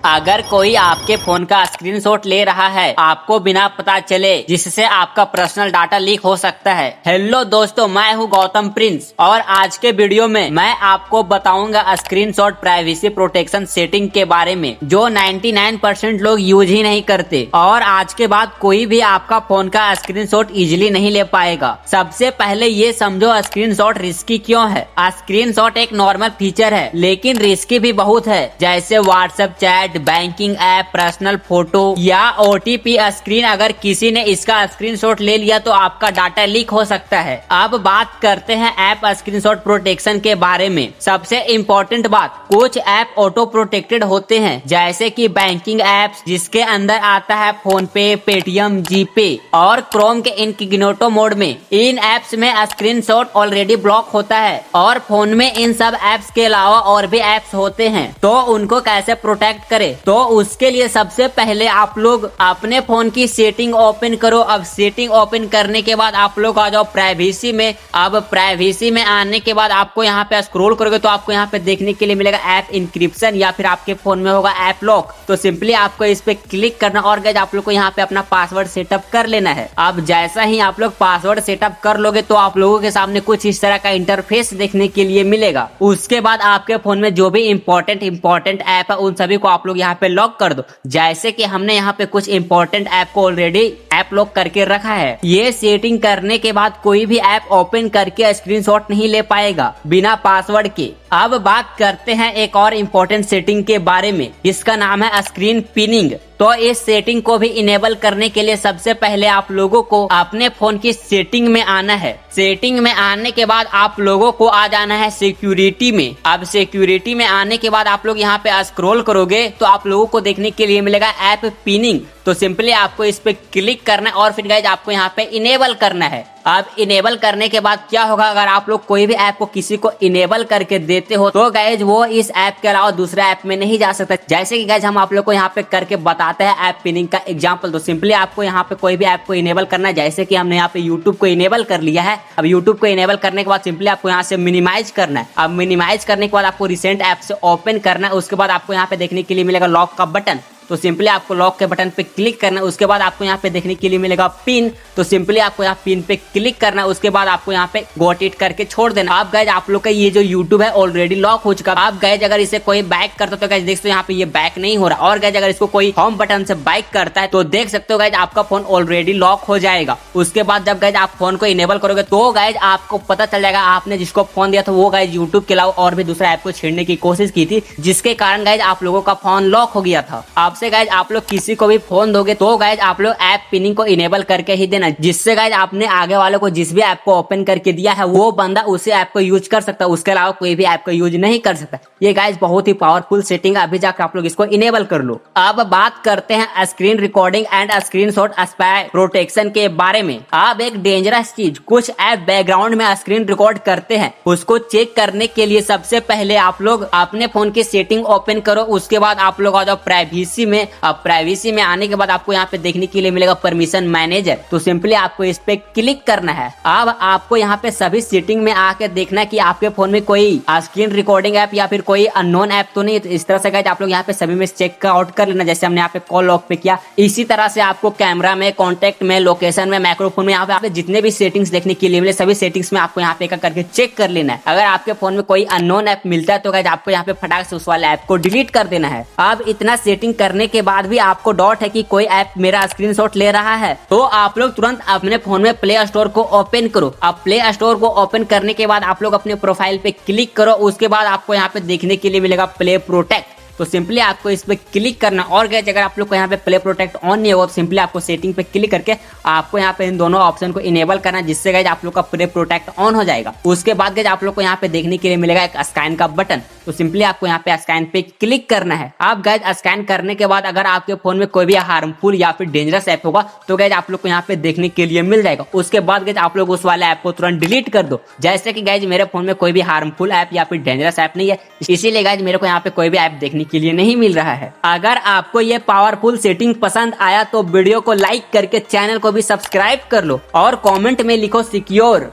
अगर कोई आपके फोन का स्क्रीनशॉट ले रहा है आपको बिना पता चले, जिससे आपका पर्सनल डाटा लीक हो सकता है। हेलो दोस्तों, मैं हूं गौतम प्रिंस और आज के वीडियो में मैं आपको बताऊंगा स्क्रीनशॉट प्राइवेसी प्रोटेक्शन सेटिंग के बारे में, जो 99% लोग यूज ही नहीं करते और आज के बाद कोई भी आपका फोन का स्क्रीनशॉट इजीली नहीं ले पाएगा। सबसे पहले ये समझो स्क्रीनशॉट रिस्की क्यों है। स्क्रीनशॉट एक नॉर्मल फीचर है लेकिन रिस्की भी बहुत है, जैसे WhatsApp chat, banking app, personal photo या ओटीपी। स्क्रीन अगर किसी ने इसका स्क्रीनशॉट ले लिया तो आपका डाटा लीक हो सकता है। अब बात करते हैं ऐप स्क्रीनशॉट प्रोटेक्शन के बारे में। सबसे इम्पोर्टेंट बात, कुछ ऐप ऑटो प्रोटेक्टेड होते हैं, जैसे कि बैंकिंग ऐप्स जिसके अंदर आता है फोन पे, पेटीएम, जीपे और क्रोम के इनकॉग्निटो मोड में। इन ऐप्स में स्क्रीनशॉट ऑलरेडी ब्लॉक होता है और फोन में इन सब ऐप्स के अलावा और भी ऐप्स होते हैं, तो उनको कैसे प्रोटेक्ट करें? तो उसके लिए सबसे पहले आप लोग अपने फोन की सेटिंग ओपन करो। अब सेटिंग ओपन करने के बाद आप लोग आ जाओ प्राइवेसी में। अब प्राइवेसी में आने के बाद आपको यहाँ पे स्क्रॉल करोगे तो आपको यहाँ पे देखने के लिए मिलेगा ऐप इंक्रिप्शन या फिर आपके फोन में होगा ऐप लॉक। तो सिंपली आपको इस पे क्लिक करना और गाइस आप लोग को यहाँ पे अपना पासवर्ड सेटअप कर लेना है। अब जैसा ही आप लोग पासवर्ड सेटअप कर लोगे तो आप लोगों के सामने कुछ इस तरह का इंटरफेस देखने के लिए मिलेगा। उसके बाद आपके फोन में जो भी इंपॉर्टेंट ऐप है उन सभी को आप लोग यहाँ पे लॉक कर दो। जैसे कि हमने यहाँ पे कुछ इंपॉर्टेंट ऐप को ऑलरेडी ऐप लॉक करके रखा है। ये सेटिंग करने के बाद कोई भी ऐप ओपन करके स्क्रीनशॉट नहीं ले पाएगा बिना पासवर्ड के। अब बात करते हैं एक और इम्पोर्टेंट सेटिंग के बारे में, जिसका नाम है स्क्रीन पिनिंग। तो इस सेटिंग को भी इनेबल करने के लिए सबसे पहले आप लोगों को अपने फोन की सेटिंग में आना है। सेटिंग में आने के बाद आप लोगों को आ जाना है सिक्योरिटी में। अब सिक्योरिटी में आने के बाद आप लोग यहाँ पे स्क्रॉल करोगे तो आप लोगों को देखने के लिए मिलेगा ऐप पिनिंग। तो सिंपली आपको इस पे क्लिक करना है और फिर गाइज आपको यहाँ पे इनेबल करना है। अब इनेबल करने के बाद क्या होगा, अगर आप लोग कोई भी ऐप को किसी को इनेबल करके देते हो तो गाइज वो इस ऐप के अलावा दूसरे ऐप में नहीं जा सकता। जैसे कि गाइज हम आप लोग को यहाँ पे करके बताते हैं ऐप पिनिंग का एग्जांपल। तो सिंपली आपको यहाँ पे कोई भी ऐप को इनेबल करना है, जैसे कि हमने यहाँ पे यूट्यूब को इनेबल कर लिया है। अब यूट्यूब को इनेबल करने के बाद सिंपली आपको यहाँ से मिनिमाइज करना है। अब मिनिमाइज करने के बाद आपको रिसेंट ऐप से ओपन करना है। उसके बाद आपको यहाँ पे देखने के लिए मिलेगा लॉक का बटन। तो सिंपली आपको लॉक के बटन पे क्लिक करना है। उसके बाद आपको यहाँ पे देखने के लिए मिलेगा पिन। तो सिंपली आपको यहाँ पिन पे क्लिक करना है। उसके बाद आपको यहाँ पे गॉट इट करके छोड़ देना। आप गाइज आप लोग का ये जो यूट्यूब है ऑलरेडी लॉक हो चुका है। आप गाइज अगर इसे कोई बैक करता तो गाइज देख सकते हो यहाँ पे ये बैक नहीं हो रहा। और गाइज अगर इसको कोई होम बटन से बैक करता है तो देख सकते हो गाइज आपका फोन ऑलरेडी लॉक हो जाएगा। उसके बाद जब गाइज आप फोन को इनेबल करोगे तो गाइज आपको पता चल जाएगा आपने जिसको फोन दिया था वो गाइज यूट्यूब के अलावा और भी दूसरा ऐप को छेड़ने की कोशिश की थी, जिसके कारण गाइज आप लोगों का फोन लॉक हो गया था। आपसे गाइज आप लोग किसी को भी फोन दोगे तो गाइज आप लोग ऐप पिनिंग को इनेबल करके ही देना, जिससे गाइज आपने आगे वालों को जिस भी ऐप को ओपन करके दिया है वो बंदा उसी ऐप को यूज कर सकता है, उसके अलावा कोई भी ऐप को यूज नहीं कर सकता। ये गाइज बहुत ही पावरफुल सेटिंग है, अभी जाकर आप लोग इसको इनेबल कर लो। अब बात करते हैं screen recording and screenshot spy protection के बारे में। अब एक डेंजरस चीज, कुछ ऐप बैकग्राउंड में स्क्रीन रिकॉर्ड करते हैं, उसको चेक करने के लिए सबसे पहले आप लोग अपने फोन की सेटिंग ओपन करो। उसके बाद आप लोग आ जाओ प्राइवेसी में। अब प्राइवेसी में आने के बाद आपको यहाँ पे देखने के लिए मिलेगा परमिशन मैनेजर। तो सिंपली आपको इस पे क्लिक करना है। अब आपको यहाँ पे सभी सेटिंग में आके देखना कि आपके फोन में कोई स्क्रीन रिकॉर्डिंग ऐप या फिर कोई अननोन ऐप तो नहीं है। तो इस तरह से गाइस आप लोग यहाँ पे सभी में चेक आउट कर लेना, जैसे हमने यहाँ पे कॉल लॉक पे किया। इसी तरह से आपको कैमरा में, कॉन्टेक्ट में, लोकेशन में, माइक्रोफोन में, यहाँ पे जितने भी सेटिंग्स देखने के लिए मिले सभी सेटिंग्स में आपको यहाँ पे करके चेक कर लेना है। अगर आपके फोन में कोई अननोन ऐप मिलता है तो गाइस आपको यहाँ पे फटाक से उस वाले ऐप को डिलीट कर देना है। अब इतना सेटिंग करने के बाद भी आपको डाउट है कि कोई ऐप मेरा स्क्रीनशॉट ले रहा है तो आप लोग तुरंत अपने फोन में प्ले स्टोर को ओपन करो। अब प्ले स्टोर को ओपन करने के बाद आप लोग अपने प्रोफाइल पे क्लिक करो। उसके बाद आपको यहाँ पे देखने के लिए मिलेगा प्ले प्रोटेक्ट। तो सिंपली आपको इस पे क्लिक करना और गाइस अगर आप लोग को यहाँ पे प्ले प्रोटेक्ट ऑन नहीं होगा तो सिंपली आपको सेटिंग पे क्लिक करके आपको यहाँ पे इन दोनों ऑप्शन को इनेबल करना, जिससे गाइस आप लोग का प्ले प्रोटेक्ट ऑन हो जाएगा। उसके बाद गाइस आप लोग को यहाँ पे देखने के लिए मिलेगा एक स्कैन का बटन। तो सिंपली आपको यहाँ पे स्कैन पे क्लिक करना है। आप गाइस स्कैन करने के बाद अगर आपके फोन में कोई भी हार्मफुल या फिर डेंजरस ऐप होगा तो गाइस आप लोग को यहाँ पे देखने के लिए मिल जाएगा। उसके बाद गाइस आप लोग उस वाले ऐप को तुरंत डिलीट कर दो। जैसे कि गाइस मेरे फोन में कोई भी हार्मफुल ऐप या फिर डेंजरस ऐप नहीं है, इसीलिए गाइस मेरे को यहाँ पे कोई भी ऐप देखने के लिए नहीं मिल रहा है। अगर आपको ये पावरफुल सेटिंग पसंद आया तो वीडियो को लाइक करके चैनल को भी सब्सक्राइब कर लो और कमेंट में लिखो सिक्योर।